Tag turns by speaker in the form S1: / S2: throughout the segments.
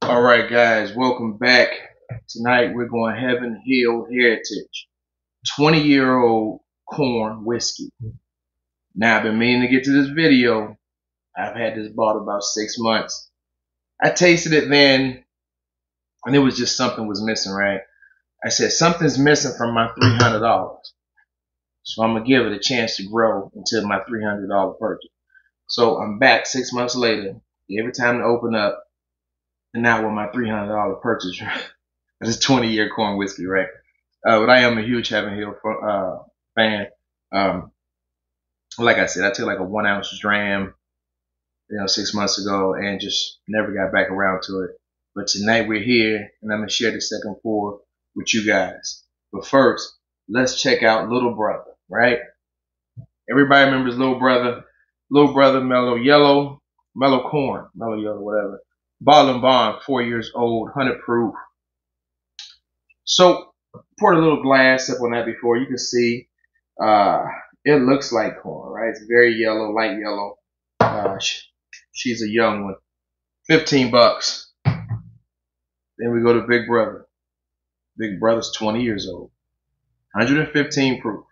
S1: All right, guys, welcome back. Tonight we're going Heaven Hill Heritage, 20-year-old corn whiskey. Now I've been meaning to get to this video. I've had this bottle about 6 months. I tasted it then, and it was just something was missing, right? I said something's missing from my $300, so I'm gonna give it a chance to grow into my $300 purchase. So I'm back 6 months later. Every time to open up, and now with my $300 purchase. It's 20-year corn whiskey, right? But I am a huge Heaven Hill fan. Um, like I said, I took like a 1 ounce dram, 6 months ago, and just never got back around to it. But tonight we're here, and I'm gonna share the second pour with you guys. But first, let's check out Little Brother, right? Everybody remembers Little Brother. Little Brother, Mellow Yellow, Mellow Corn, Mellow Yellow, whatever. Bottle and Bond, 4 years old, 100 proof. So, poured a little glass up on that before. You can see it looks like corn, right? It's very yellow, light yellow. She's a young one. $15. Then we go to Big Brother. Big Brother's 20 years old. 115 proof.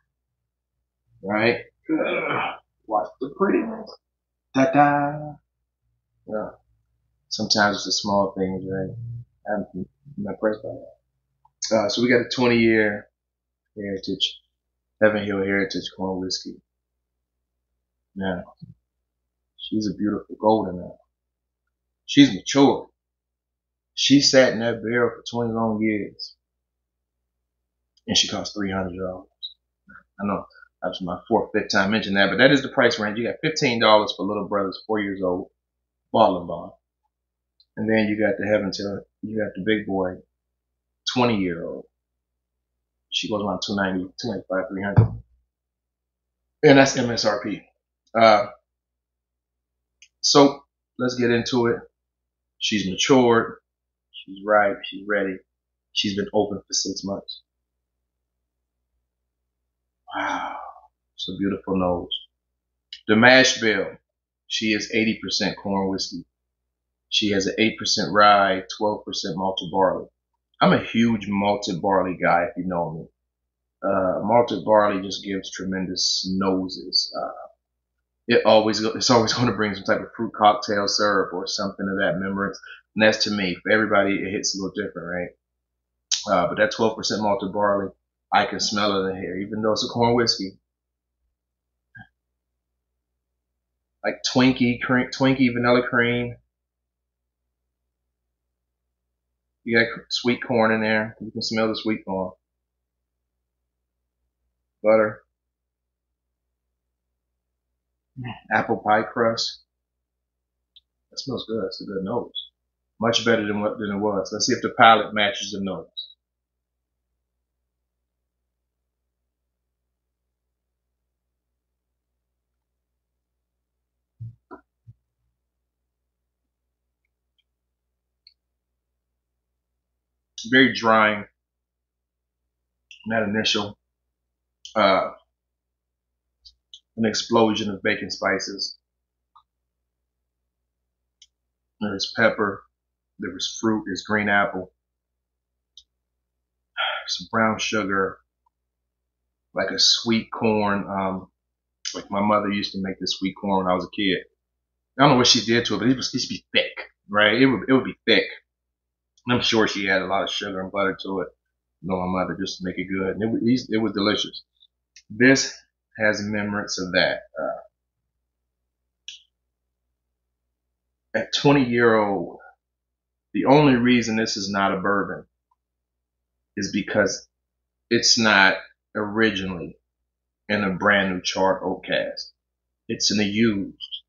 S1: Right? Watch the prettiness. Ta-da. Yeah. Sometimes it's the small things, right? I'm impressed by that. So we got a 20-year heritage, Heaven Hill Heritage corn whiskey. Now, she's a beautiful golden now. She's mature. She sat in that barrel for 20 long years, and she cost $300. I know that's my fourth, fifth time mentioning that, but that is the price range. You got $15 for Little Brother's 4 years old bottle and bond, and then you got the Heaven Hill. You got the big boy, 20-year-old. She goes around 290, 295, 300, and that's MSRP. So let's get into it. She's matured. She's ripe. She's ready. She's been open for 6 months. Wow. It's a beautiful nose. The mash bill. She is 80% corn whiskey. She has an 8% rye, 12% malted barley. I'm a huge malted barley guy, if you know me. Malted barley just gives tremendous noses. It's always going to bring some type of fruit cocktail syrup or something of that remembrance. And that's to me. For everybody, it hits a little different, right? But that 12% malted barley, I can smell it in here, even though it's a corn whiskey. Like Twinkie vanilla cream. You got sweet corn in there. You can smell the sweet corn. Butter. Apple pie crust. That smells good. That's a good nose. Much better than it was. Let's see if the palate matches the nose. Very drying. That initial an explosion of bacon spices. There's pepper. There was fruit. There's green apple. Some brown sugar. Like a sweet corn. Like my mother used to make this sweet corn when I was a kid. I don't know what she did to it, but it used to be thick, right? It would be thick. And I'm sure she had a lot of sugar and butter to it. You know, my mother just to make it good. And it was delicious. This has remembrance of that. At 20-year-old, the only reason this is not a bourbon is because it's not originally in a brand new charred oak cask. It's in a used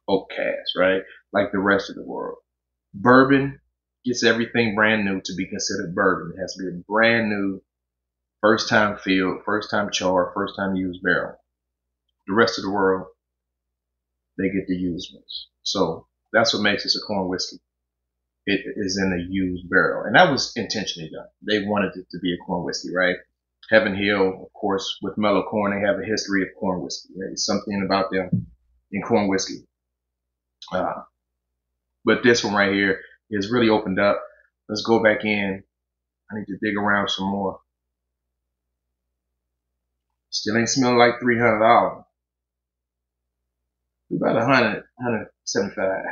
S1: oak cask, right? Like the rest of the world. Bourbon gets everything brand new to be considered bourbon. It has to be a brand new, first time filled, first time charred, first time used barrel. The rest of the world, they get the used ones. So that's what makes this a corn whiskey. It is in a used barrel. And that was intentionally done. They wanted it to be a corn whiskey, right? Heaven Hill, of course, with Mellow Corn, they have a history of corn whiskey. Right? There's something about them in corn whiskey. But this one right here, It's really opened up. Let's go back in. I need to dig around some more. Still ain't smelling like $300. About 175.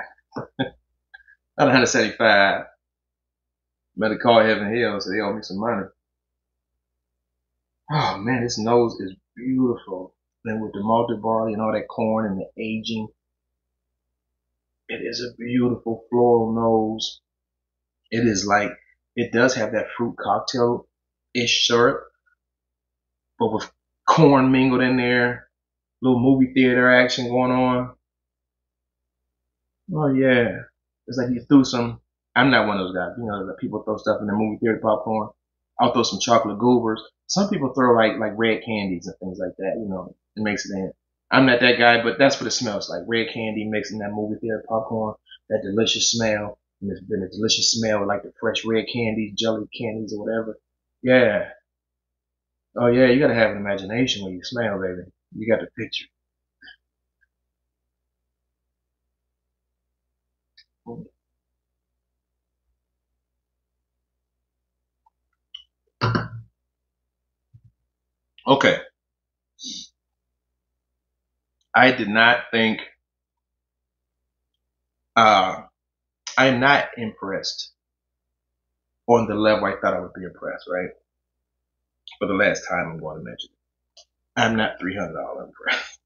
S1: About 175. Better call Heaven Hill so they owe me some money. Oh man, this nose is beautiful. And with the malted barley and all that corn and the aging, it is a beautiful floral nose. It is like, it does have that fruit cocktail-ish syrup, but with corn mingled in there, little movie theater action going on. Oh yeah, it's like you threw some. I'm not one of those guys. You know, that people throw stuff in the movie theater popcorn. I'll throw some chocolate goobers. Some people throw like red candies and things like that. You know, and mix it in. I'm not that guy, but that's what it smells like. Red candy mixed in that movie theater popcorn. That delicious smell. And the delicious smell of like the fresh red candies, jelly candies or whatever. Yeah. Oh yeah, you gotta have an imagination when you smell, baby. You got the picture. Okay. I did not think, I'm not impressed on the level I thought I would be impressed, right? For the last time I'm going to mention it. I'm not $300 impressed.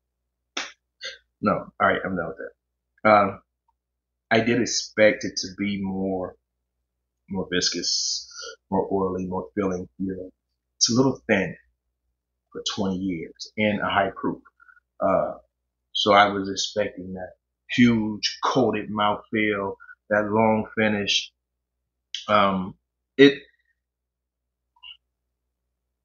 S1: No. Alright, I'm done with that. I did expect it to be more viscous, more oily, more filling, you know. It's a little thin for 20 years and a high proof. So I was expecting that huge coated mouthfeel, that long finish. Um, it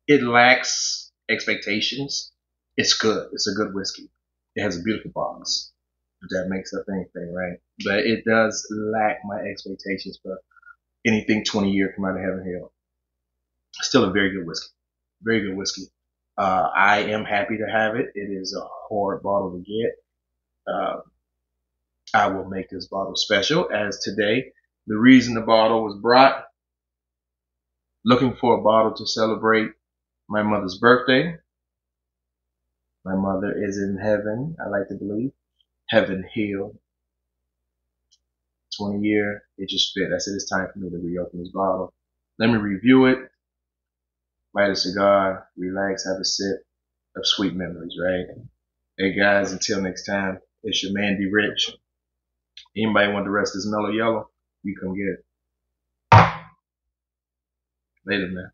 S1: it lacks expectations. It's good. It's a good whiskey. It has a beautiful box. If that makes up anything, right? But it does lack my expectations for anything 20 years from out of Heaven Hill. Still a very good whiskey. Very good whiskey. I am happy to have it. It is a hard bottle to get. Uh, I will make this bottle special as today. The reason the bottle was brought, looking for a bottle to celebrate my mother's birthday. My mother is in heaven, I like to believe. Heaven Hill. 20 year, it just fit. I said it's time for me to reopen this bottle. Let me review it, light a cigar, relax, have a sip of sweet memories, right? Hey guys, until next time, it's your man D Rich. Anybody want the rest of this mellow yellow? You come get it. Later, man.